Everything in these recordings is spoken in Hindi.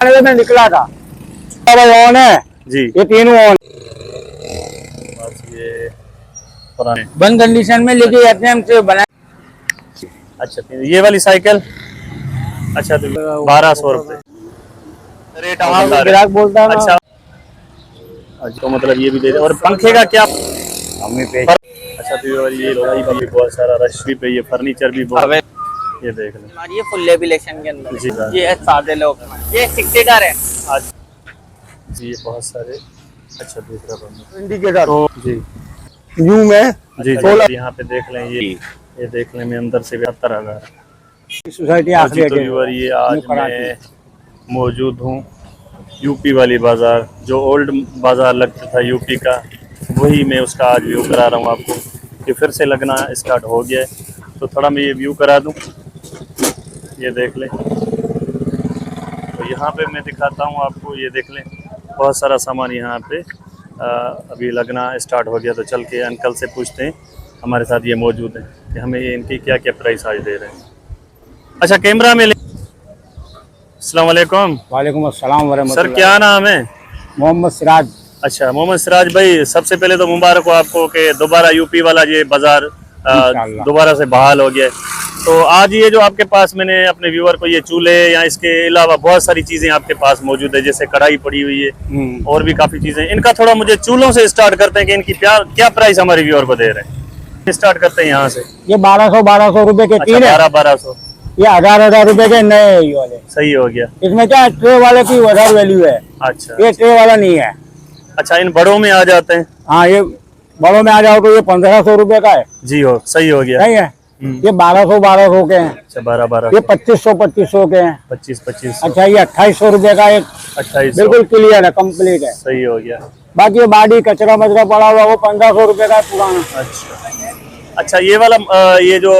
में निकला था। ऑन है जी, ये तीनों ऑन, ये पुराने। बंद कंडीशन में, लेके एफएम से बना। अच्छा, ये वाली साइकिल अच्छा तो 1200 रुपये रेट आप बता रहे ग्राहक हैं। बोलता है ना। अच्छा, तो मतलब ये भी दे दे। और पंखे का क्या? अच्छा, तो ये लोहाई भी बहुत सारा, रश भी पे, ये फर्नीचर भी बहुत। ये देख लें, ये फुल लेबिलेशन के अंदर जी है। ये है सादे लोग, ये 6 सीटर है। आज जी ये बहुत सारे। अच्छा, दूसरा बंदा इंडिकेटर तो जी यू में जी जी यहाँ पे देख लें, ये देखने में अंदर से 72,000। सोसाइटी और जी तो व्यूअर, ये आज मैं मौजूद हूँ यूपी वाली बाज़ार, जो ओल्ड बाज़ार लगता था यूपी का, वही मैं उसका आज व्यू करा रहा हूँ आपको। कि फिर से लगना स्टार्ट हो गया है, तो थोड़ा मैं ये व्यू करा दूँ। ये देख लें, तो यहाँ पे मैं दिखाता हूँ आपको। ये देख लें, बहुत सारा सामान यहाँ पे अभी लगना स्टार्ट हो गया। तो चल के अंकल से पूछते हैं, हमारे साथ ये मौजूद है, कि हमें ये इनकी क्या क्या प्राइस आज दे रहे हैं। अच्छा, कैमरा में ले। अस्सलाम वालेकुम। वालेकुम अस्सलाम सर, वरहमतुल्लाह। क्या नाम है? मोहम्मद सिराज। अच्छा, मोहम्मद सिराज भाई, सबसे पहले तो मुबारक हो आपको कि दोबारा यूपी वाला ये बाजार इंशाअल्लाह। दोबारा से बहाल हो गया है। तो आज ये जो आपके पास, मैंने अपने व्यूअर को ये चूल्हे या इसके अलावा बहुत सारी चीज़ें आपके पास मौजूद है, जैसे कढ़ाई पड़ी हुई है और भी काफ़ी चीज़ें। इनका थोड़ा मुझे चूल्हों से स्टार्ट करते हैं कि इनकी क्या क्या प्राइस हमारे व्यूअर को दे रहे हैं। स्टार्ट करते हैं यहाँ से। ये 1200 रुपए के अच्छा, तीन है। 1200। ये 1000 रुपए के नए है ये वाले। सही हो गया। इसमें क्या ट्रे वाले की વધારે वैल्यू है, अच्छा ये ट्रे वाला नहीं है। अच्छा, इन बड़ों में आ जाते हैं। हाँ, ये बड़ों में आ जाओ तो ये 1500 रुपए का है। जी हो, सही हो गया। नहीं है, ये 1200 के हैं। अच्छा, 1200 ये 2500 के हैं। 2500। अच्छा, ये 2800 रुपए का एक 2800। बिल्कुल क्लियर है, कंप्लीट है। सही हो गया। बाकी ये बाडी कचरा मचरा पड़ा हुआ वो 1500 रुपए का है पुराना। अच्छा अच्छा, ये वाला ये जो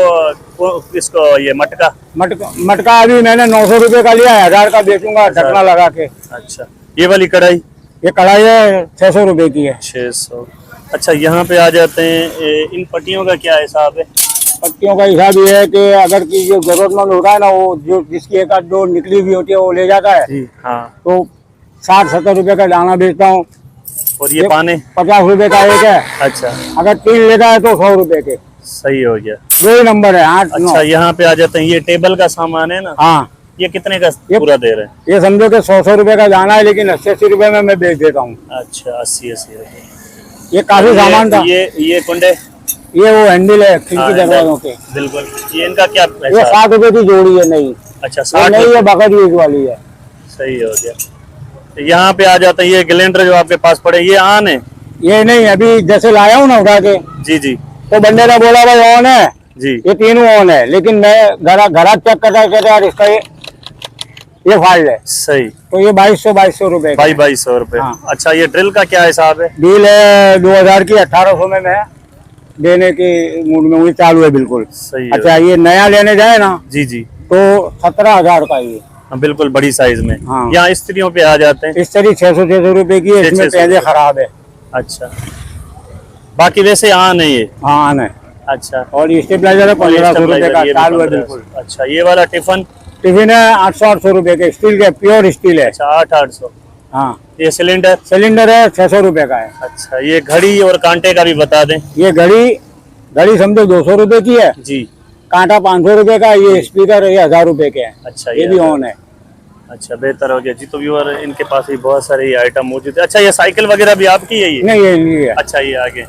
इसको ये मटका मटका अभी मैंने 900 रुपए का लिया है, 1000 का बेचूंगा ढकना लगा के। अच्छा, ये वाली कढ़ाई ये कढ़ाई है 600 रुपए की है। 600। अच्छा, यहाँ पे आ जाते हैं, इन पट्टियों का क्या हिसाब है? पट्टियों का हिसाब ये है कि अगर की जो जरूरतमंद होता है ना, वो जो जिसकी एक आध दो निकली हुई होती है वो ले जाता है। जी हाँ। तो 60-70 रुपए का दाना बेचता हूँ। और ये पाने 50 रुपए का एक है। अच्छा, अगर 3 लेता है तो 100 रुपए के। सही हो गया। 2 ही नंबर है, 8-9। अच्छा, यहाँ पे आ जाते हैं, ये टेबल का सामान है ना। हाँ, ये कितने का पूरा दे रहे हैं? ये समझो कि 100 रुपए का दाना है, लेकिन 80 रुपए में मैं बेच देता हूँ। अच्छा, 80 रुपये। ये काफी सामान था। ये कुंडे, ये वो हैंडल है खिड़की हाँ, दरवाजों के। बिल्कुल। ये इनका क्या ये हिसाब? 60 रुपए की जोड़ी है। नहीं, अच्छा, ये 60 नहीं, ये बकट यूज वाली है। सही हो गया। यहाँ पे आ जाता है, ये ग्लेंडर जो आपके पास पड़े, ये ऑन है? ये नहीं, अभी जैसे लाया हूँ ना उठा के, जी जी तो बंदे ने बोला भाई ऑन है, जी। ये तीनों ऑन है, लेकिन मैं घर चेक करता कहते यार इसका ये फाल्ट है। सही। तो ये 2200 रुपए का है। 2200 रुपये। हाँ। अच्छा, ये ड्रिल का क्या हिसाब है? डील है 2000 की, 1800 में मैं देने की मूड में हुई, चालू है बिल्कुल। सही है। अच्छा, ये नया लेने जाए ना जी जी तो 17,000 का ये। हाँ, बिल्कुल बड़ी साइज में। हाँ। यहाँ स्त्रियों पे आ जाते हैं। इस तरह 600 रुपए की है, इसमें 600 पहले खराब है। अच्छा, बाकी वैसे ऑन है ये? हाँ, आना है। अच्छा, और स्टेबलाइजर है 1500 रुपए का, ये भी चालू है 1500। बिल्कुल। अच्छा, ये वाला टिफिन? टिफिन है 800 रुपए के, स्टील के, प्योर स्टील है। अच्छा, 800। हाँ, ये सिलेंडर? सिलेंडर है 600 रुपए का है। अच्छा, ये घड़ी और कांटे का भी बता दें। ये घड़ी समझो 200 रुपए की है, जी। कांटा 500 रुपए का, ये स्पीकर है 1000 रुपए के हैं। अच्छा, ये भी ऑन है। अच्छा, बेहतर हो गया जी। तो व्यूअर, इनके पास भी बहुत सारे ये आइटम मौजूद है। अच्छा, ये साइकिल वगैरह भी आपकी है? ये नहीं, ये है। अच्छा, ये आगे।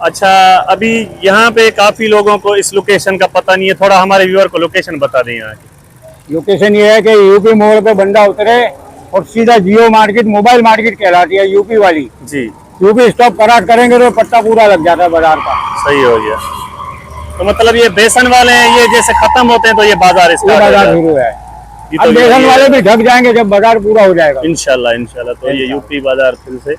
अच्छा, अभी यहाँ पे काफी लोगों को इस लोकेशन का पता नहीं है, थोड़ा हमारे व्यूअर को लोकेशन बता दें यहाँ की। लोकेशन ये है कि यूपी मोड़ पे बंदा उतरे और सीधा जियो मार्केट, मोबाइल मार्केट कहलाती है यूपी वाली। जी। यूपी स्टॉप कराट करेंगे तो पट्टा पूरा लग जाता है बाजार का। सही हो गया। तो मतलब ये बेसन वाले हैं, ये जैसे खत्म होते हैं तो ये बाजार ये बाजार शुरू है। अब बेसन वाले भी ढक जाएंगे जब बाजार पूरा हो जाएगा। इंशाल्लाह। तो ये यूपी बाजार फिर से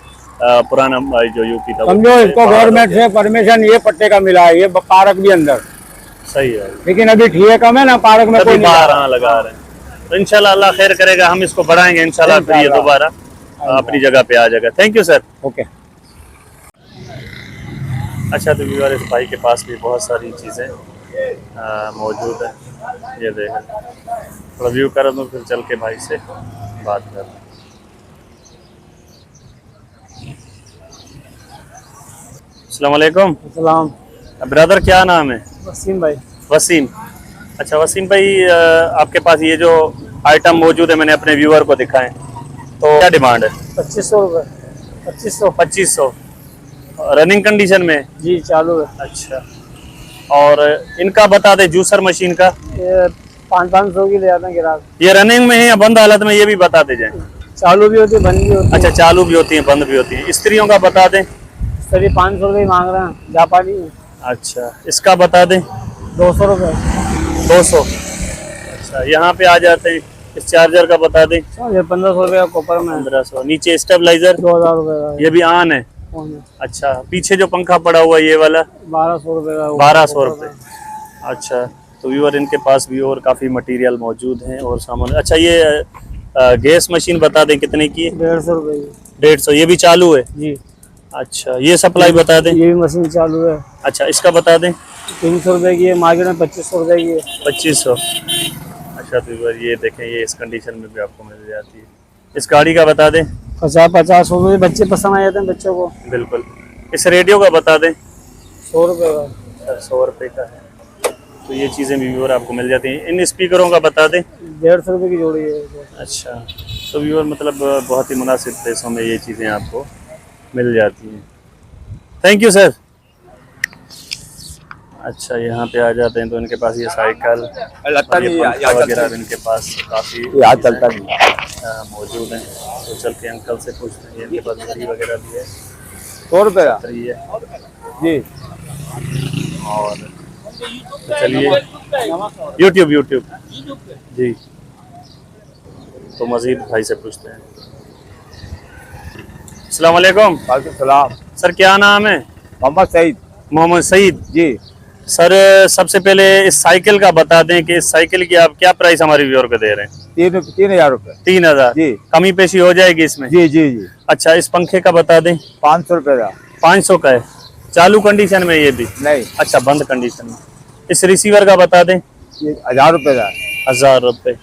पुराना जो यूपी था, समझो इसको गवर्नमेंट से परमिशन ये पट्टे का मिला है। ये पार्क भी अंदर सही है, लेकिन अभी ठीक कम है ना, पार्क में कोई बाहर लगा रहे हैं। तो इंशाल्लाह अल्लाह खैर करेगा, हम इसको बढ़ाएंगे इंशाल्लाह, फिर ये दोबारा अपनी जगह पे आ जाएगा। Thank you sir. ओके। अच्छा, तो व्यूअर, इस भाई के पास भी बहुत सारी चीज़ें मौजूद है। ये देखें, थोड़ा व्यू कर दूँ, फिर चल के भाई से बात कर। अस्सलाम वालेकुम। सलाम। ब्रदर क्या नाम है? वसीम भाई। वसीम। अच्छा वसीम भाई, आपके पास ये जो आइटम मौजूद है मैंने अपने व्यूअर को दिखाए, तो क्या डिमांड है? 2500 रुपये। 2500 रनिंग कंडीशन में? जी चालू है। अच्छा, और इनका बता दे जूसर मशीन का। ये 500 की ले जाते हैं ग्राहक। ये रनिंग में है या बंद हालत में, ये भी बता दे जाए। चालू भी होती है, बंद भी होती है। अच्छा, चालू भी होती है बंद भी होती है। स्त्रियों का बता दें। सर 500 रुपये मांग रहे हैं, जापानी है। अच्छा, इसका बता दें। 200 रुपये। 200। अच्छा, यहाँ पे आ जाते हैं, इस चार्जर का बता दें। ये 1500 रुपये का कॉपर में है। 1500। नीचे स्टेबलाइजर 2000 रुपये का ये भी ऑन है। अच्छा, पीछे जो पंखा पड़ा हुआ है ये वाला 1200 रुपये का। 1200 रुपये। अच्छा, तो व्यूअर इनके पास भी और काफ़ी मटेरियल मौजूद हैं और सामान। अच्छा, ये गैस मशीन बता दें कितने की है? 150 रुपये की। 150। ये भी चालू है? जी। अच्छा, ये सप्लाई बता दें। ये भी मशीन चालू है। अच्छा, इसका बता दें। 300 रुपये की है, मार्केट में 2500 रुपये की है। 2500। अच्छा, तो व्यूअर ये देखें, ये इस कंडीशन में भी आपको मिल जाती है। इस गाड़ी का बता दें। 50 रुपये बच्चे पसंद आ जाते हैं बच्चों को। बिल्कुल। इस रेडियो का बता दें। 100 रुपये का। 100 रुपये का है। तो ये चीज़ें भी व्यूअर आपको मिल जाती हैं। इन स्पीकरों का बता दें। 150 रुपये की जोड़ी है। अच्छा, तो व्यूअर मतलब बहुत ही मुनासिब पैसों में ये चीज़ें आपको मिल जाती हैं। Thank you sir. अच्छा, यहाँ पे आ जाते हैं तो इनके पास ये साइकिल वगैरह इनके पास काफ़ी चलता नहीं मौजूद हैं। तो चल के अंकल से पूछते हैं। इनके पास घड़ी वगैरह भी है। 100 रुपये का। छतरी है जी। और तो चलिए यूट्यूब जी, तो मजीद भाई से पूछते हैं। अस्सलाम वालेकुम। वालेकुम सलाम। सर क्या नाम है? मोहम्मद सईद। मोहम्मद सईद जी। सर सबसे पहले इस साइकिल का बता दें कि इस साइकिल की आप क्या प्राइस हमारे व्यूअर को दे रहे हैं? 3000 रुपये। 3000। जी। कमी पेशी हो जाएगी इसमें? जी जी जी। अच्छा, इस पंखे का बता दें। 500 रुपये का। 500 का है। चालू कंडीशन में ये भी? नहीं। अच्छा, बंद कंडीशन में। इस रिसीवर का बता दें। ये 1000 रुपये का। 1000 रुपये।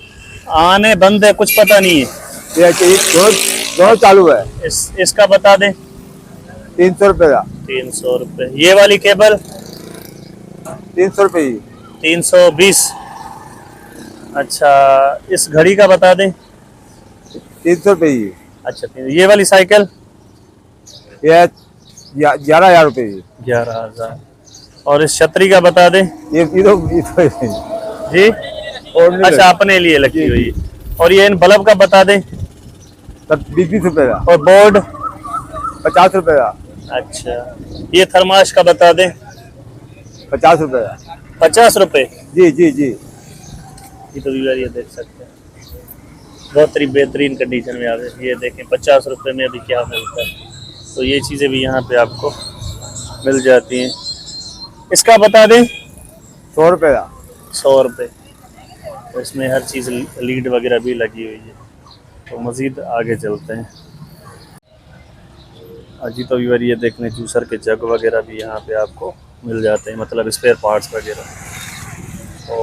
आने बंद है, कुछ पता नहीं है। ये दोनों चालू है। इसका बता दें। 300 रुपये का। 300 रुपये। ये वाली केबल 300 रुपये की। 320। अच्छा, इस घड़ी का बता दें। 300 रुपये की। अच्छा, ये वाली साइकिल? ये 11,000 रुपये की। 11,000। और इस छतरी का बता दें। ये जी। और अच्छा, अपने लिए लगी हुई है। और ये इन बल्ब का बता दें। 20 रुपये का। और बोर्ड 50 रुपये का। अच्छा, ये थर्मास का बता दें। 50 रुपये का। 50 रुपये। जी जी जी। ये तो ये देख सकते हैं, बहुत ही बेहतरीन कंडीशन में आते हैं। ये देखें 50 रुपये में अभी क्या मिलता है। तो ये चीज़ें भी यहाँ पे आपको मिल जाती हैं। इसका बता दें। 100 रुपये का। 100 रुपये। तो इसमें हर चीज़ लीड वगैरह भी लगी हुई है। तो मज़ीद आगे चलते हैं। अजी तो व्यूअर ये देखने जूसर के जग वगैरह भी यहाँ पे आपको मिल जाते हैं, मतलब स्पेयर पार्ट्स वगैरह। तो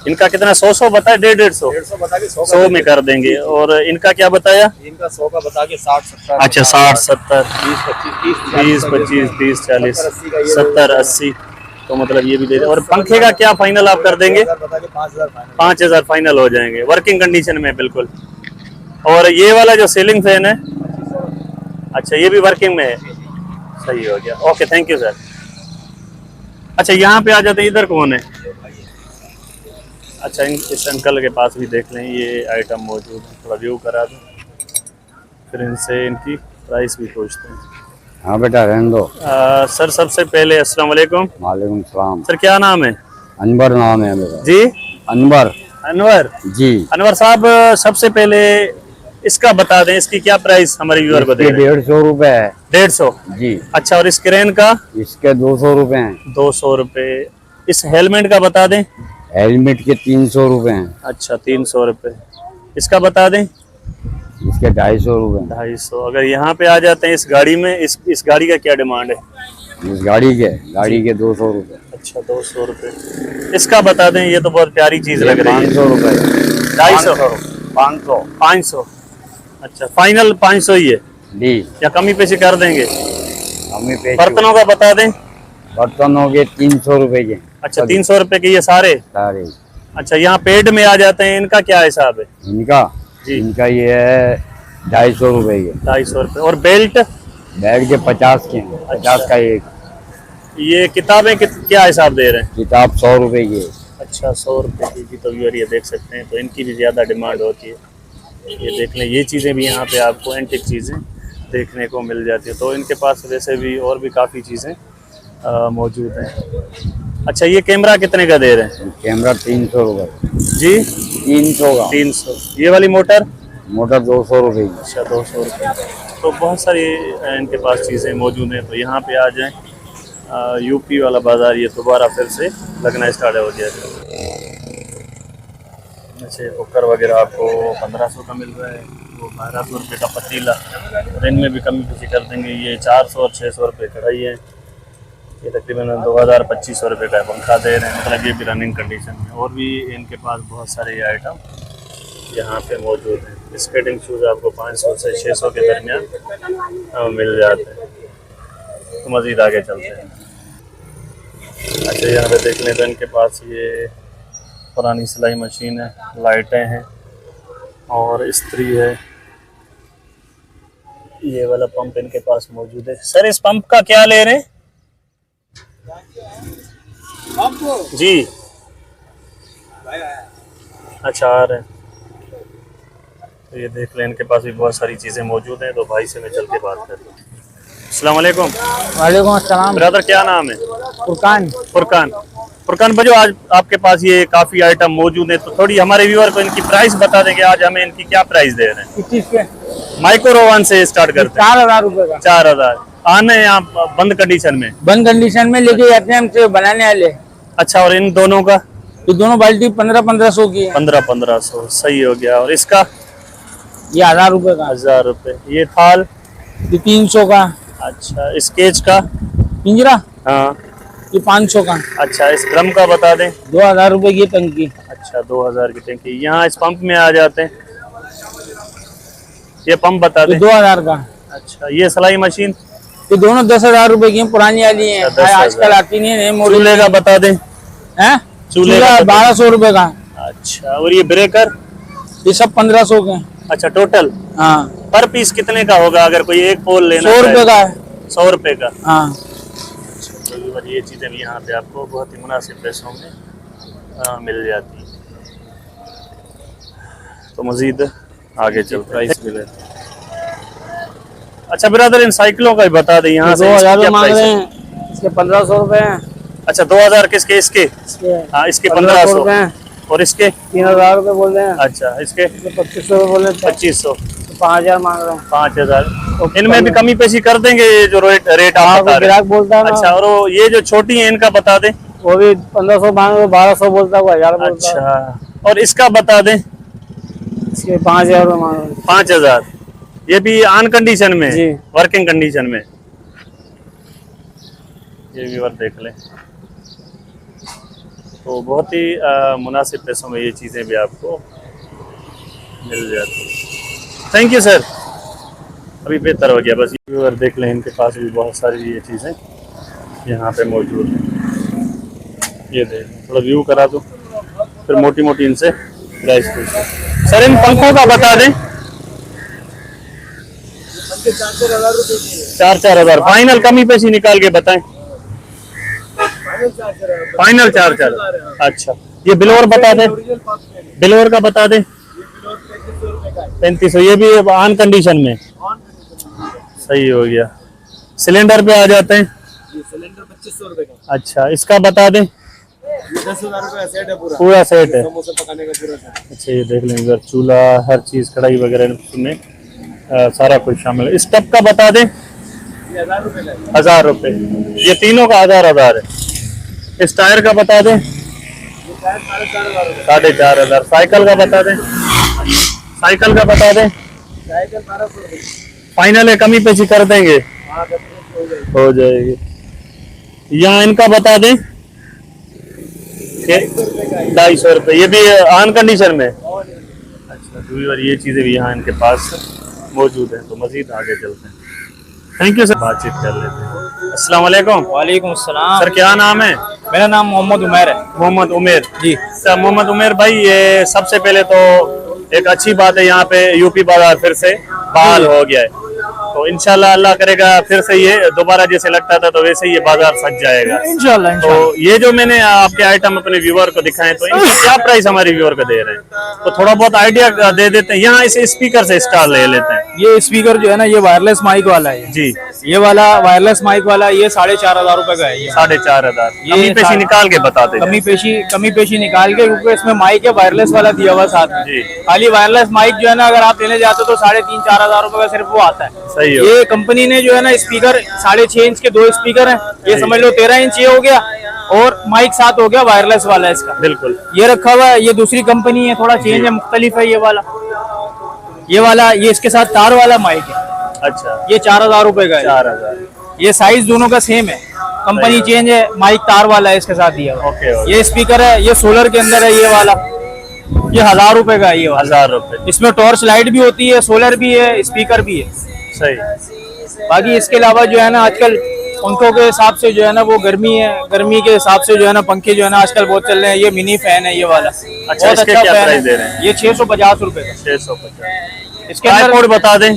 इनका कितना? 100 बताया? 150 बता के 100 में कर देंगे। और इनका क्या बताया? इनका 100 का बता के 60-70। अच्छा, 60-70, 20-25, 20-25, 30-40, 70-80 70-80। तो मतलब ये भी दे दें। और पंखे का क्या फाइनल आप कर देंगे? 5000 फाइनल हो जाएंगे, वर्किंग कंडीशन में बिल्कुल। और ये वाला जो सीलिंग फैन है, अच्छा ये भी वर्किंग में है। सही हो गया, ओके थैंक यू सर। अच्छा, यहाँ पे आ जाते हैं। इधर कौन है? अच्छा, इस अंकल के पास भी देख लें, ये आइटम मौजूद है। थोड़ा व्यू करा दूँ, फिर इनसे इनकी प्राइस भी पूछते हैं। हाँ बेटा रहने दो। सर सबसे पहले अस्सलाम वालेकुम। वालेकुम सलाम। सर क्या नाम है? अनवर नाम है मेरा। जी। अनवर। अनवर जी। अनवर साहब सबसे पहले इसका बता दें, इसकी क्या प्राइस हमारे व्यूअर को दे रहे हैं? 150 रुपए है। 150 जी। अच्छा, और इस क्रेन का? इसके 200 रुपए हैं। 200 रुपये। इस हेलमेट का बता दें। हेलमेट के 300 रुपए हैं। अच्छा, 300 रुपये। इसका बता दें। इसके 250 रुपए। 250। अगर यहाँ पे आ जाते हैं इस गाड़ी में, इस गाड़ी का क्या डिमांड है? इस गाड़ी के 200 रुपए। अच्छा 200 रुपये। इसका बता दें, ये तो बहुत प्यारी चीज लग रही है। 500 रुपए। 250 500 500। अच्छा फाइनल 500 ही है जी। या कमी पेशी कर देंगे? हमें पे बर्तनों का बता दें। बर्तन हो गए 300 रुपए के। अच्छा 300 रुपए के ये सारे। सारे अच्छा यहाँ पेड में आ जाते हैं, इनका क्या हिसाब है? इनका जी। इनका ये है 250 रुपए के। 250 रुपये। और बेल्ट? बैग के 50 के हैं। 50 का एक। ये किताबें क्या हिसाब दे रहे हैं? किताब 100 रुपए की है। अच्छा 100 रुपये की। तो व्यूअर ये देख सकते हैं, तो इनकी भी ज़्यादा डिमांड होती है। ये देख लें, ये चीज़ें भी यहाँ पे आपको एंटिक चीज़ें देखने को मिल जाती है। तो इनके पास वैसे भी और भी काफ़ी चीज़ें मौजूद हैं। अच्छा ये कैमरा कितने का दे रहे हैं? कैमरा 300 रुपए जी 300 का। 300। ये वाली मोटर? मोटर 200 रुपए की। अच्छा 200 रुपये। तो बहुत सारी इनके पास चीज़ें मौजूद हैं। तो यहाँ पे आ जाएं। यूपी वाला बाज़ार ये दोबारा फिर से लगना स्टार्ट हो गया है। अच्छा कुकर वगैरह आपको 1500 का मिल रहा है। वो 1200 रुपये का पतीला, और इनमें भी कमी पेशी कर देंगे। ये 400 और 600 रुपये कढ़ाई है। ये तकरीबन 2000-2500 रुपये का पंखा दे रहे हैं, मतलब ये भी रनिंग कंडीशन में। और भी इनके पास बहुत सारे आइटम यहाँ पे मौजूद हैं। स्केटिंग शूज़ आपको 500 से 600 के दरमियान मिल जाते हैं। तो मज़ीद आगे चलते हैं। अच्छा यहाँ पे देख लें तो इनके पास ये पुरानी सिलाई मशीन है, लाइटें हैं और इस्त्री है। ये वाला पंप इनके पास मौजूद है। सर इस पंप का क्या ले रहे हैं? जी अच्छा आ रहे हैं। तो ये देख लें, इनके पास भी बहुत सारी चीज़ें मौजूद हैं। तो भाई से मैं चल के बात करता हूँ। अस्सलाम वालेकुम। वालेकुम अस्सलाम। ब्रदर क्या नाम है? फुरकान। फुरकान। फुरकान भाई, आज आपके पास ये काफ़ी आइटम मौजूद हैं, तो थोड़ी हमारे व्यूअर को इनकी प्राइस बता देंगे। आज हमें इनकी क्या प्राइस दे रहे हैं? 21 के माइक्रोवन से स्टार्ट करते हैं। 4000 रुपए का। 4000 आने यहाँ बंद कंडीशन में? बंद कंडीशन में लेके जाते हैं हमसे बनाने वाले। अच्छा और इन दोनों का? ये दोनों बाल्टी 1500 की है। 1500 सही हो गया। और इसका? ये 1000 रुपए का। 1000 रुपये। ये थाल? ये 300 का। अच्छा स्केच का? पिंजरा हाँ ये 500 का। अच्छा इस ड्रम का बता दें? 2000 रुपए की टंकी। अच्छा 2000 की टंकी। यहाँ इस पंप में आ जाते हैं, ये पंप बता ये दें? 2000 का। अच्छा ये सिलाई मशीन? ये दोनों 10,000 रुपए की हैं, पुरानी वाली हैं। 10,000 आजकल आती नहीं है। चूल्हे का बता दें? हैं चूल्हे चूल्हा का बता दें? 1200 रुपए का। अच्छा और ये ब्रेकर? ये सब 1500 के। अच्छा टोटल हाँ पर पीस कितने का होगा अगर कोई एक पोल लेना? 100 रुपए का है। 100 रुपए का। हाँ तो ये चीज़ें भी यहाँ पे आपको बहुत ही मुनासिब पैसों में मिल जाती है। तो मजीद आगे चल प्राइस भी रहती है। अच्छा ब्रदर इन साइकिलों का भी बता दें यहाँ से? 2000 मांग रहे हैं, इसके 1500 रुपए हैं। अच्छा 2000 किसके? इसके? हाँ इसके 1500 हैं। और इसके? 3000 रुपए बोल रहे हैं। अच्छा इसके? 2500 रुपए बोल रहे हैं। 2500। 5000 मांग रहे हैं। 5000। इनमें भी कमी पेशी कर देंगे, ये जो रेट आप बता रहे हैं? ग्राहक बोलता है ना। अच्छा और वो ये जो छोटी है इनका बता दें? वो भी 1500 मांग रहे, 1200 बोलता है, 1000 बोलता है। अच्छा और इसका बता दें? इसके 5000 रुपए मांग रहे हैं। 5000। ये भी ऑन कंडीशन में? जी। वर्किंग कंडीशन में। ये भी वर्क देख लें। तो बहुत ही मुनासिब पैसों में ये चीज़ें भी आपको मिल जाती हैं। Thank you sir. अभी बेहतर हो गया बस। ये व्यूअर देख लें, इनके पास भी बहुत सारी ये चीज़ें यहाँ पे मौजूद हैं। ये देख थोड़ा व्यू करा दो, फिर मोटी मोटी इनसे प्राइस पूछो। सर इन पंखों का बता दें? 4-4 हज़ार। फाइनल कमी पेशी निकाल के बताएं? फाइनल 4-4। अच्छा ये बिलोर बता दें? बिलोर का बता दें? 3500। ये भी ऑन कंडीशन में? सही हो गया। सिलेंडर पे आ जाते हैं? सिलेंडर 2500 रुपए का। अच्छा इसका बता दें? 10,000 रुपए का सेट है पूरा सेट है। समोसा पकाने का पूरा सेट। अच्छा ये देख लें इधर चूल्हा, हर चीज़, कढ़ाई वगैरह में सारा कुछ शामिल है। स्टब का बता दें? 1000 रुपए का। 1000 रुपये। ये तीनों का 1000 है। इस टायर का बता दें? 4500। साइकिल का बता दें? साइकिल का बता दें? साइकिल 1200 रुपए। फाइनल है, कमी पेशी कर देंगे? हाँ हो जाएगी। यहाँ इनका बता दें, 250 रुपये, ये भी ऑन कंडीशन में। अच्छा, व्यूअर ये चीजें भी यहाँ इनके पास मौजूद हैं, तो मजीद आगे चलते हैं। थैंक यू सर, बातचीत कर लेते हैं। अस्सलाम वालेकुम। वालेकुम अस्सलाम। सर क्या नाम है? मेरा नाम मोहम्मद उमैर है। मोहम्मद उमेर जी। सर मोहम्मद उमेर भाई, ये सबसे पहले तो एक अच्छी बात है, यहाँ पे यूपी बाजार फिर से बहाल हो गया है, तो इंशाल्लाह अल्लाह करेगा फिर से ये दोबारा जैसे लगता था तो वैसे ही ये बाजार सज जाएगा इंशाल्लाह। तो ये जो मैंने आपके आइटम अपने व्यूअर को दिखाए, तो इनकी क्या प्राइस हमारे व्यूअर को दे रहे हैं, तो थोड़ा बहुत आइडिया दे देते हैं। यहाँ इस स्पीकर से स्टार ले लेते हैं। ये स्पीकर जो है ना, ये वायरलेस माइक वाला है जी। ये वाला वायरलेस माइक वाला ये 4,500 रुपए का है। ये 4,500। ये कमी पेशी निकाल के बता दें। कमी पेशी निकाल के, क्योंकि इसमें माइक है वायरलेस वाला दिया हुआ साथ में। जी। खाली वायरलेस माइक जो है ना, अगर आप लेने जाते हो तो 3,500-4,000 रुपए का सिर्फ वो आता है। सही है। ये कंपनी ने जो है ना स्पीकर 6.5 इंच के 2 स्पीकर हैं, ये समझ लो 13 इंच ये हो गया, और माइक साथ हो गया वायरलेस वाला इसका। बिल्कुल। ये रखा हुआ है, ये दूसरी कंपनी है, थोड़ा चेंज है, मुख्तलिफ है। ये वाला ये इसके साथ तार वाला माइक है। अच्छा, ये 4,000 रुपए का है। 4,000। ये साइज दोनों का सेम है, कंपनी चेंज है, माइक तार वाला है इसके साथ दिया हुआ। ओके। ये स्पीकर है, ये सोलर के अंदर है, ये वाला ये 1,000 रुपए का है। ये 1,000 रुपए। इसमें टॉर्च लाइट भी होती है, सोलर भी है, स्पीकर भी है। सही। बाकी इसके अलावा जो है ना, आजकल पंखों के हिसाब से जो है ना, वो गर्मी है, गर्मी के हिसाब से जो है ना पंखे जो है ना आजकल बहुत चल रहे हैं। ये मिनी फैन है ये वाला। अच्छा, इसके क्या प्राइस दे रहे हैं? ये 650 रुपए का। 650। इसके अंदर ट्राइपॉड बता दें।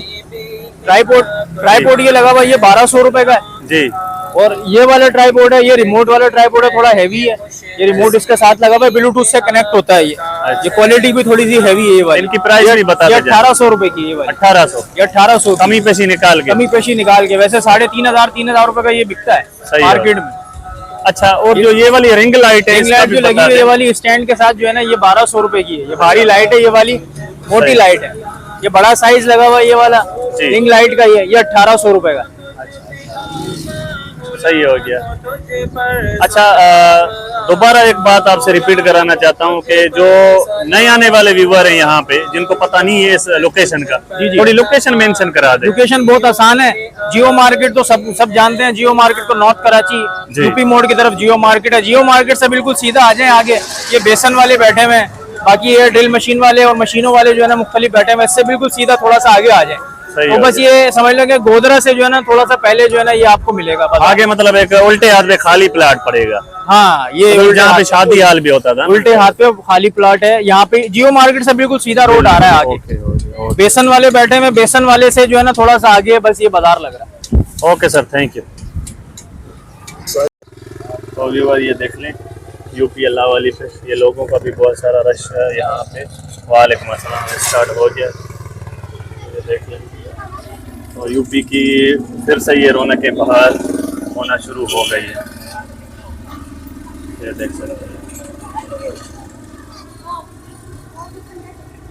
ट्राइपॉड ये लगा हुआ, ये 1,200 रुपए का है जी। और ये वाला ट्राइपॉड है, ये रिमोट वाला ट्राइपॉड है, थोड़ा हैवी है। ये रिमोट इसके साथ लगा हुआ है, ब्लूटूथ से कनेक्ट होता है। ये क्वालिटी भी थोड़ी सी हैवी है ये वाली। इनकी प्राइस भी बता दें। 1,800 रुपए की ये वाली। 1,800। ये 1,800 कमी पेशी निकाल के। कमी पेशी निकाल के। वैसे 3,500 रुपए का ये बिकता है मार्केट में। अच्छा, और जो ये वाली रिंग लाइट है, रिंग लाइट जो लगी हुई है ये वाली स्टैंड के साथ जो है ना, ये 1,200 रुपए की है। ये भारी लाइट है, ये वाली मोटी लाइट है। ये बड़ा साइज लगा हुआ है ये वाला रिंग लाइट का। ये 1,800 रुपए का। सही हो गया। अच्छा, दोबारा एक बात आपसे रिपीट कराना चाहता हूँ कि जो नए आने वाले व्यूअर हैं यहाँ पे, जिनको पता नहीं है इस लोकेशन का, थोड़ी लोकेशन मेंशन करा दे। लोकेशन बहुत आसान है। जियो मार्केट तो सब जानते हैं। जियो मार्केट को नॉर्थ कराची यूपी मोड़ की तरफ जियो मार्केट है। जियो मार्केट से बिल्कुल सीधा आ जाए आगे, ये बेसन वाले बैठे हुए हैं, बाकी ये ड्रिल मशीन वाले और मशीनों वाले जो है ना मुख्तलिफ बैठे हुए हैं। इससे बिल्कुल सीधा थोड़ा सा आगे आ जाए तो बस ये समझ लो कि गोदरा से जो है ना थोड़ा सा पहले जो है ना ये आपको मिलेगा। आगे मतलब एक उल्टे हाथ पे खाली प्लाट पड़ेगा। हाँ, ये मतलब जहाँ पे शादी हाल भी होता था, उल्टे हाथ पे खाली प्लाट है। यहाँ पे जियो मार्केट से बिल्कुल सीधा रोड आ रहा है आगे। बेसन वाले बैठे हैं, बेसन वाले से जो है ना थोड़ा सा आगे बस ये बाजार लग रहा है। Okay sir, thank you. तो व्यूअर ये देख लें, यूपी अल्लाह वाली पे ये लोगों का भी बहुत सारा रश है यहाँ पे। वालेकुम अस्सलाम स्टार्ट हो गया, ये देख लें। और यूपी की फिर से ये रौनकें बहार होना शुरू हो गई है, ये देख सकते हैं।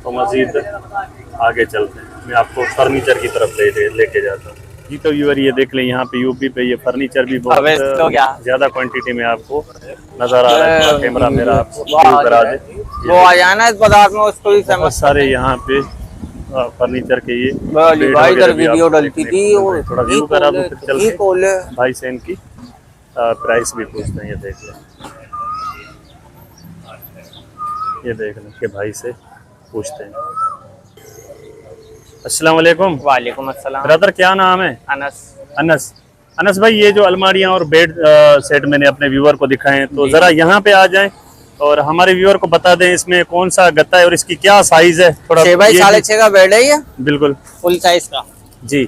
तो मज़ीद आगे चलते हैं, मैं आपको फर्नीचर की तरफ लेके जाता हूँ। जी तो व्यूअर ये देख लें, यहाँ पे यूपी पे ये फर्नीचर भी बहुत ज़्यादा क्वांटिटी में आपको नज़र आ रहा है। कैमरा मेरा आपको व्यू करा दे, वो आ जाना इस बाजार में, उसको भी बहुत सारे यहाँ पे फर्नीचर के ये भाई इधर वीडियो डलती थी और थोड़ा व्यू करा दो, फिर चलते भाई से इनकी प्राइस भी पूछते हैं। ये देख लें, ये देख लें कि भाई से पूछते हैं। अस्सलाम वालेकुम। वालेकुम अस्सलाम। ब्रदर क्या नाम है? अनस। अनस। अनस भाई, ये जो अलमारियां और बेड सेट मैंने अपने व्यूअर को दिखाए हैं, तो जरा यहाँ पे आ जाएं और हमारे व्यूअर को बता दें इसमें कौन सा गत्ता है और इसकी क्या साइज है। थोड़ा 6 बाई 6.5 का बेड है ये, बिल्कुल फुल साइज का। जी,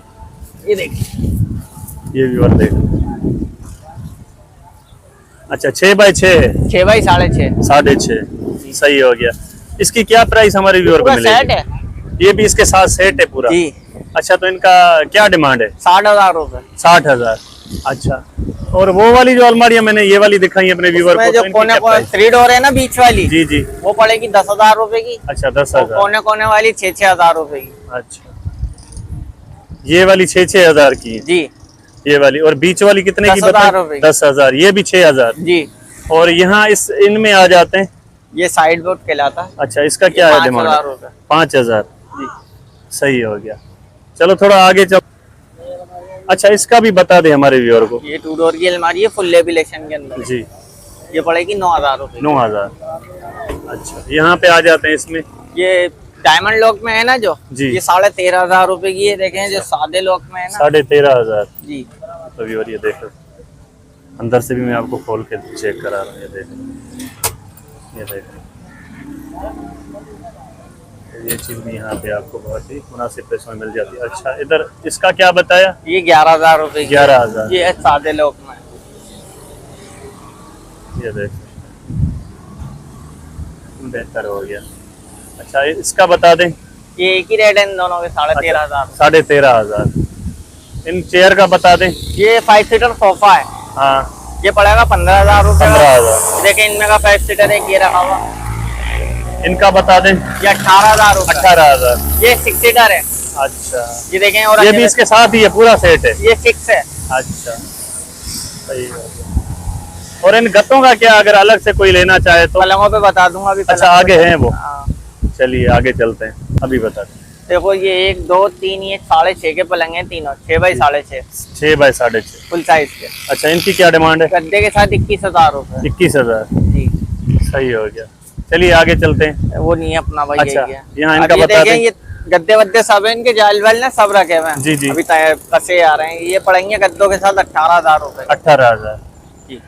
ये देखिए, ये व्यूअर देख। अच्छा, 6 बाई 6 है। 6 बाई 6.5। 6.5 सही हो गया। इसकी क्या प्राइस हमारे व्यूअर को मिलेगी? सेट है ये भी इसके साथ सेट है पूरा जी। अच्छा, तो इनका क्या डिमांड है? 60,000 रुपए। 60,000। अच्छा, और वो वाली जो अलमारियां मैंने ये वाली दिखाई अपने व्यूअर को, जो कोने कोने 3 डोर है ना बीच वाली, जी जी, वो पड़ेगी 10,000 रुपए की। अच्छा, 10,000। कोने कोने वाली 6,000 रुपए की। अच्छा, ये वाली 6,000 की है जी। ये वाली, और बीच वाली कितने की? 10,000 रुपए। 10,000। ये भी 6,000 जी। और यहाँ इस इनमें आ जाते हैं, ये साइड बोर्ड कहलाता है। अच्छा, इसका क्या है डिमांड? 5,000 5,000। जी। सही हो गया। चलो थोड़ा आगे चल। अच्छा, इसका भी बता दे हमारे व्यूअर को। ये 2 डोर की अलमारी है फुल लेविलेशन के अंदर। जी, ये पड़ेगी 9,000 रुपए। 9,000। अच्छा, यहाँ पे आ जाते हैं इसमें। ये डायमंड लॉक में है ना जो, जी। ये 13,500 रुपए की है। देखें जो सादे लॉक में है ना, 13,500। जी। तो व्यूअर ये देखो, अंदर से भी मैं आपको खोल के चेक करा रहा हूँ। ये देखो, ये देखो, ये चीज भी यहाँ पे आपको बहुत ही मुनासिब पैसों में मिल जाती है। अच्छा, इधर इसका क्या बताया? ये 11,000 रुपए की। 11,000। ये है सादे लॉक में। ये देखो, बेहतर हो गया। अच्छा, इसका बता दें। ये एक ही रेट है इन दोनों के, 13,500। 13,500। इन चेयर का बता दें। ये 5 सीटर सोफा है। हाँ, ये पड़ेगा 15,000 रुपए। 15,000। देखिए इनमें का 5 सीटर है, ये रखा हुआ। इनका बता दें। ये 18,000 रुपए। 18,000। ये 6 सीटर है। अच्छा, ये देखें, और ये भी इसके साथ ही है, पूरा सेट है। ये 6 है। अच्छा, सही है। और इन गत्तों का क्या, अगर अलग से कोई लेना चाहे तो? पलंगों पे बता दूंगा अभी। अच्छा, आगे हैं वो। हाँ। चलिए आगे चलते हैं, अभी बता दें। देखो ये 1 2 3 ये 6.5 के पलंग है तीनों, 6 बाई 6.5, 6 बाय 6.5 फुल साइज के। अच्छा, इनकी क्या डिमांड है? गद्दे के साथ 21,000 रुपए। 21,000। जी, सही हो गया। चलिए आगे चलते हैं। वो नहीं है अपना भाई। अच्छा, यही है। यहाँ अब इनका ये बता देखें, दें। ये गद्दे वद्दे सब है इनके, जाल वाल ना सब रखे हुए हैं। जी, जी। अभी कसे आ रहे हैं। ये पड़ेंगे गद्दों के साथ 18,000 रुपए। 18,000। जी।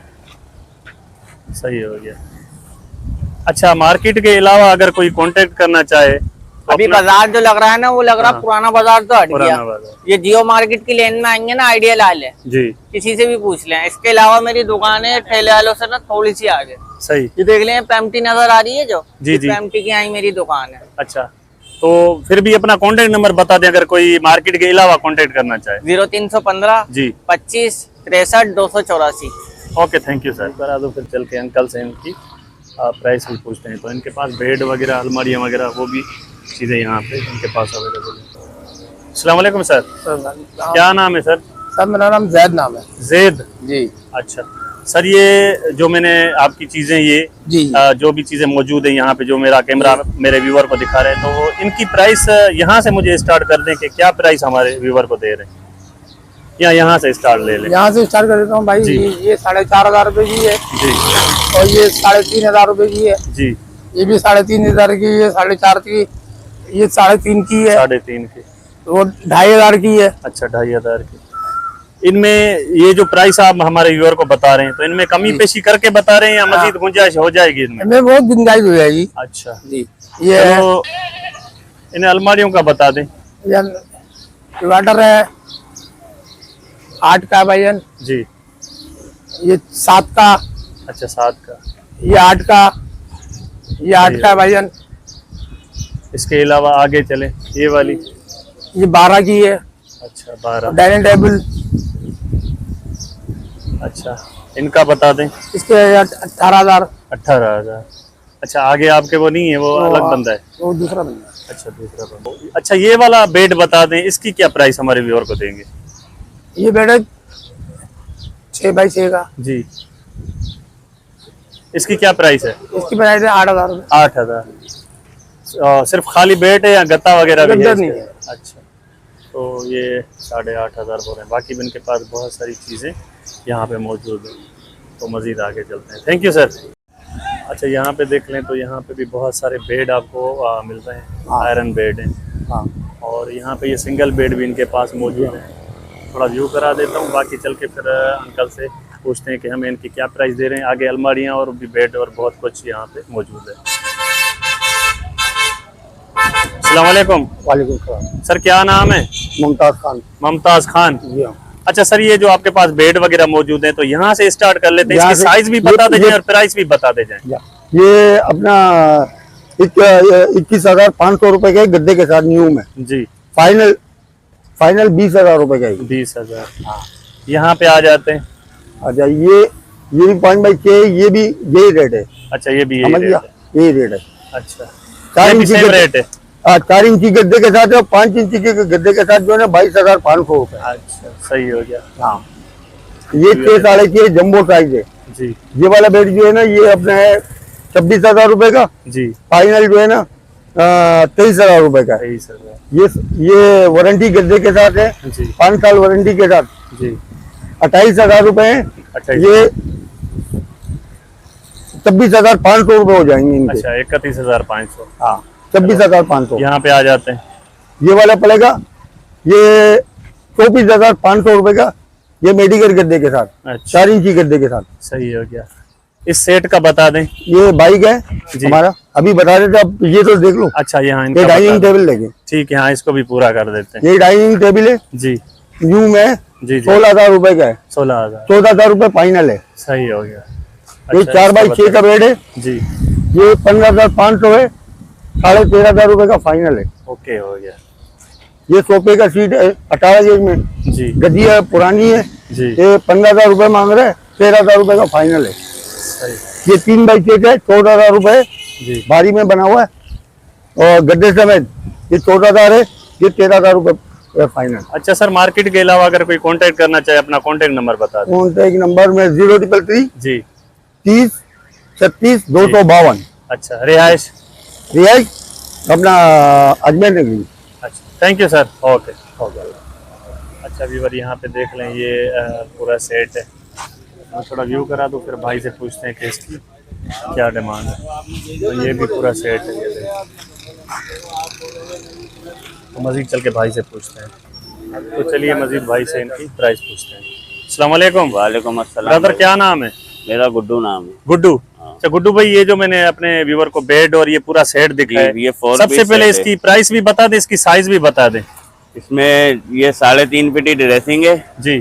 सही हो गया। अच्छा, मार्केट के अलावा अगर कोई कांटेक्ट करना चाहे तो अभी अपना- बाजार जो लग रहा है ना, वो लग रहा है हाँ। पुराना बाजार तो हट गया। पुराना बाजार। ये जियो मार्केट की लेन में आएंगे ना, आइडिया ला ले, जी, किसी से भी पूछ लें। इसके अलावा मेरी दुकान है ठेले वालों से ना थोड़ी सी आगे। सही। ये देख लें, पैम्पटी नजर आ रही है जो, जी, जी। पैम्पटी की आई मेरी दुकान है। अच्छा, तो फिर भी अपना कांटेक्ट नंबर बता दें अगर कोई मार्केट के अलावा कांटेक्ट करना चाहे। 0315 जी। 25 63 284। Okay, thank you sir. करा दो, फिर चल के अंकल से इनकी प्राइस भी पूछते हैं। तो इनके पास बेड वगैरह, अलमारियाँ वगैरह, वो भी चीज़ें यहाँ पे इनके पास अवेलेबल है। अस्सलाम वालेकुम सर, क्या नाम है सर? सर मेरा नाम जैद नाम है। जैद। जी अच्छा सर, ये जो मैंने आपकी चीज़ें ये जी जो भी चीज़ें मौजूद है यहाँ पे, जो मेरा कैमरा मेरे व्यूवर को दिखा रहे हैं, तो वो इनकी प्राइस यहाँ से मुझे स्टार्ट कर दें कि क्या प्राइस हमारे व्यूवर को दे रहे हैं, या यहाँ से स्टार्ट ले लें? यहाँ से स्टार्ट कर देता हूँ भाई। जी। ये 4,500 रुपए की है, जी और ये 3,500 रुपए की है। जी। ये भी 3,500 की है, 4,500 की, ये 3.5 की है, 3.5 की। वो 2,500 की है। अच्छा, 2,500 की। इनमें ये जो प्राइस आप हमारे व्यूअर को बता रहे हैं, तो इनमें कमी पेशी करके बता रहे हैं या मजीद गुंजाइश हो जाएगी इनमें? इनमें बहुत गुंजाइश हो जाएगी। अच्छा जी। ये तो इन अलमारियों का बता दें। इन्वर्टर है 8 का भाईजान, जी। ये 7 का, अच्छा, 7 का। ये 8 का, ये 8 का भाईजान, इसके अलावा आगे चले, ये वाली। ये 12 की है। अच्छा, 12। डाइनिंग टेबल अच्छा, इनका बता दें। इसके 18,000। 18,000। अच्छा, आगे आपके वो नहीं है, वो अलग बंदा है? वो दूसरा बंदा है। अच्छा, दूसरा बंदा। अच्छा, ये वाला बेड बता दें, इसकी क्या प्राइस हमारे व्यूअर को देंगे? ये बेड है 6 बाई 6 का। जी। इसकी क्या प्राइस है? इसकी प्राइस है 8,000 रुपए। 8,000। सिर्फ खाली बेड है या गत्ता वगैरह भी है गद्दा नहीं इसके? है। अच्छा, तो ये 8,500 बोल रहे हैं। बाकी भी इनके पास बहुत सारी चीज़ें यहाँ पे मौजूद हैं, तो मज़ीद आगे चलते हैं। Thank you sir. अच्छा, यहाँ पे देख लें तो यहाँ पे भी बहुत सारे बेड आपको मिल रहे हैं। हाँ। आयरन बेड हैं, हाँ। और यहाँ पे ये सिंगल बेड भी इनके पास मौजूद है। थोड़ा व्यू करा देता हूँ, बाकी चल के फिर अंकल से पूछते हैं कि हमें इनकी क्या प्राइस दे रहे हैं। आगे अलमारियाँ और भी बेड और बहुत कुछ यहाँ पे मौजूद है। अस्सलाम वालेकुम। वालेकुम सलाम। सर, क्या नाम है? मुमताज खान। मुमताज खान। जी हाँ। अच्छा सर, ये जो आपके पास बेड वगैरह मौजूद है, तो यहाँ से स्टार्ट कर लेते हैं। यहाँ इसकी से- साइज भी बता दे जाए और प्राइस भी बता दे जाए। ये अपना 21,500 रुपए के गद्दे के साथ न्यू में जी। फाइनल 20,000 रुपए का ही। 20,000। यहाँ पे आ जाते हैं। अच्छा, ये भी 5/6, ये भी यही रेट है। अच्छा, ये भी समझ यही गया, रेट है। यही रेट है। अच्छा, 4 ये भी इंची सेम गद्दे- रेट है? 4 इंची गद्दे के साथ और 5 इंची के गद्दे के साथ जो है ना 22,500 रुपए। अच्छा, सही हो गया। हाँ, ये 6 साढ़े 6 जम्बो साइज है। जी ये वाला बेड जो है ना, ये अपना है 26,000 रुपए का। जी। फाइनल जो है ना 23,000 रुपए का है। 23,000 ये वारंटी गद्दे के साथ है, जी 5 साल वारंटी के साथ। जी 28,000 रुपए है। 28,000 ये 26,500 रुपए हो जाएंगे इनके। अच्छा 31,500। हाँ 26,500। यहाँ पे आ जाते हैं। ये वाला पड़ेगा ये 24,500 रुपए का, ये मेडिकल गद्दे के साथ, अच्छा 4 इंची गद्दे के साथ। सही हो गया। इस सेट का बता दें। ये बाइक है जी। हमारा, अभी बता देते, अब ये तो देख लो। अच्छा यहाँ ये इनका बता डाइनिंग दें। टेबल लेके, ठीक है, हाँ इसको भी पूरा कर देते हैं। ये डाइनिंग टेबल है, जी न्यू में जी जी 16,000 रुपए का है। 16,000 14,000 रुपए फाइनल है। सही हो गया। ये अच्छा, 4x6 का बेड है, जी ये 15,500 है, 13,500 रुपए का फाइनल है। ओके हो गया। ये सोफे का सीट है 18 गेज में, जी गद्दी है पुरानी है, जी ये 15,000 रुपए मांग रहे हैं, 13,000 रुपए का फाइनल है। सही। ये 3x6 है, 14,000 रुपए जी भारी में बना हुआ है, और गद्दे समेत ये 14,000 है, ये 13,000 रुपए फाइनल। अच्छा सर, मार्केट के अलावा अगर कोई कांटेक्ट करना चाहे अपना कांटेक्ट नंबर बता दें। कॉन्टैक्ट नंबर में 033 जी 30 36 252। अच्छा रिहाइश। रियाज अपना अजमेर नगरी। अच्छा thank you sir. Okay okay. अच्छा व्यूअर यहाँ पे देख लें, ये पूरा सेट है। मैं थोड़ा व्यू करा दूँ, फिर भाई से पूछते हैं कि इसकी क्या डिमांड है। तो ये भी पूरा सेट है, ये देखिए। तो मज़ीद चल के भाई से पूछते हैं। तो चलिए मज़ीद भाई से इनकी प्राइस पूछते हैं। अस्सलाम वालेकुम। वालेकुम अस्सलाम। ब्रदर क्या नाम है? मेरा गुड्डू नाम है। गुड्डू। अच्छा गुड्डू भाई, ये जो मैंने अपने व्यूअर को बेड और ये पूरा सेट दिखाया है, ये 4 सबसे पीस पहले सेट इसकी प्राइस भी बता दें, इसकी साइज भी बता दें। इसमें ये 3.5 फीट ड्रेसिंग है, जी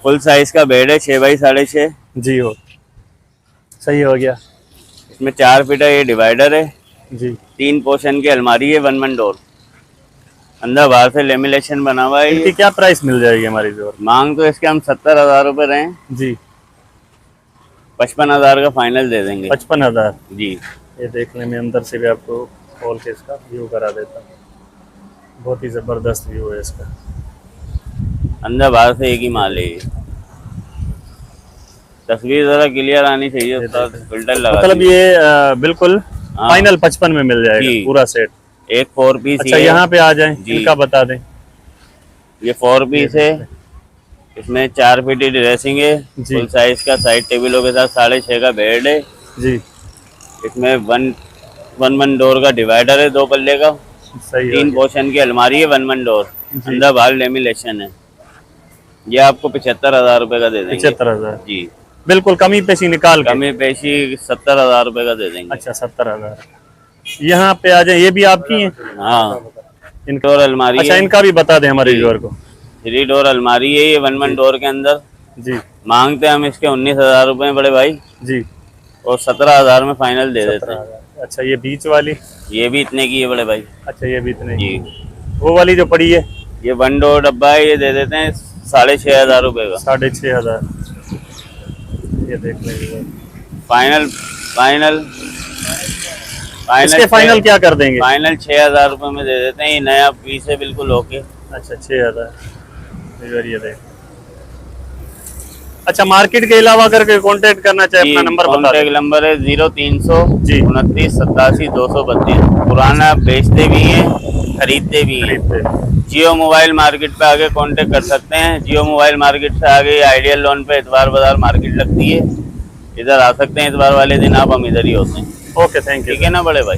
फुल साइज का बेड है 6 बाई 6.5। जी हो सही हो गया। इसमें 4 फीट है, ये डिवाइडर है, जी 3 पोर्शन की अलमारी है, 1 डोर, अंदर बाहर से लेमिनेशन बना हुआ है। इनकी ये क्या प्राइस मिल जाएगी हमारी व्यूअर? मांग तो इसके हम 70,000 रुपए रहे हैं, जी 55,000 का फाइनल दे देंगे। 55,000। जी ये देखने में अंदर से भी आपको खोल के इसका व्यू करा देता हूँ। बहुत ही जबरदस्त व्यू है इसका। अंदर बाहर से एक ही माल है ये। तस्वीर जरा क्लियर आनी चाहिए, उसका फिल्टर लगा मतलब दीजिए। ये बिल्कुल हाँ। फाइनल 55 में मिल जाएगा जी। पूरा सेट। एक 4 पीस अच्छा यहाँ पे आ जाए, जी। इनका बता दें। ये 4 पीस है, इसमें 4 फीट की ड्रेसिंग है, जी। फुल साइज का साइड टेबलों के साथ 6.5 का बेड है। जी इसमें वन डोर का डिवाइडर है, 2 पल्ले का, सही 3 है। पोर्शन की अलमारी है, 1 डोर, जी। अंदर बाहर लेमिनेशन है। ये आपको 75,000 रुपए का दे देंगे। 75,000 जी, बिल्कुल कमी पेशी निकाल के। कमी पेशी 70,000 रुपए का दे देंगे। अच्छा 70,000। यहाँ पे आ जाए, ये भी आपकी है हाँ, इनका? डोर अलमारी अच्छा है, इनका भी बता दें हमारे जी। व्यूअर को। 3 डोर अलमारी है, ये 1 डोर के अंदर। जी मांगते हम इसके 19,000 रुपए बड़े भाई, जी और 17,000 में फाइनल दे देते हैं। 17,000। अच्छा ये बीच वाली? ये भी इतने की है बड़े भाई। अच्छा ये भी इतने। जी, वो वाली जो पड़ी है? ये 1 डोर डब्बा है, ये दे देते हैं 6,500 रुपए का। 6,500। ये देख लेंगे। फाइनल इसके फाइनल क्या कर देंगे? फाइनल 6,000 रुपए में दे देते हैं। ये नया पीस है, बिल्कुल ओके। अच्छा 6,000। ये देख। अच्छा मार्केट के अलावा अगर कोई कांटेक्ट करना चाहे अपना नंबर बता कॉन्टैक्ट दें। नंबर है 0300 जी। 29 87 232। पुराना बेचते भी हैं, खरीदते भी हैं। जियो मोबाइल मार्केट पे आगे कांटेक्ट कर सकते हैं। जियो मोबाइल मार्केट से आगे आइडियल लोन पे इतवार बाजार मार्केट लगती है, इधर आ सकते हैं। इतवार वाले दिन आप हम इधर ही होते हैं। Okay thank you. ठीक है ना बड़े भाई।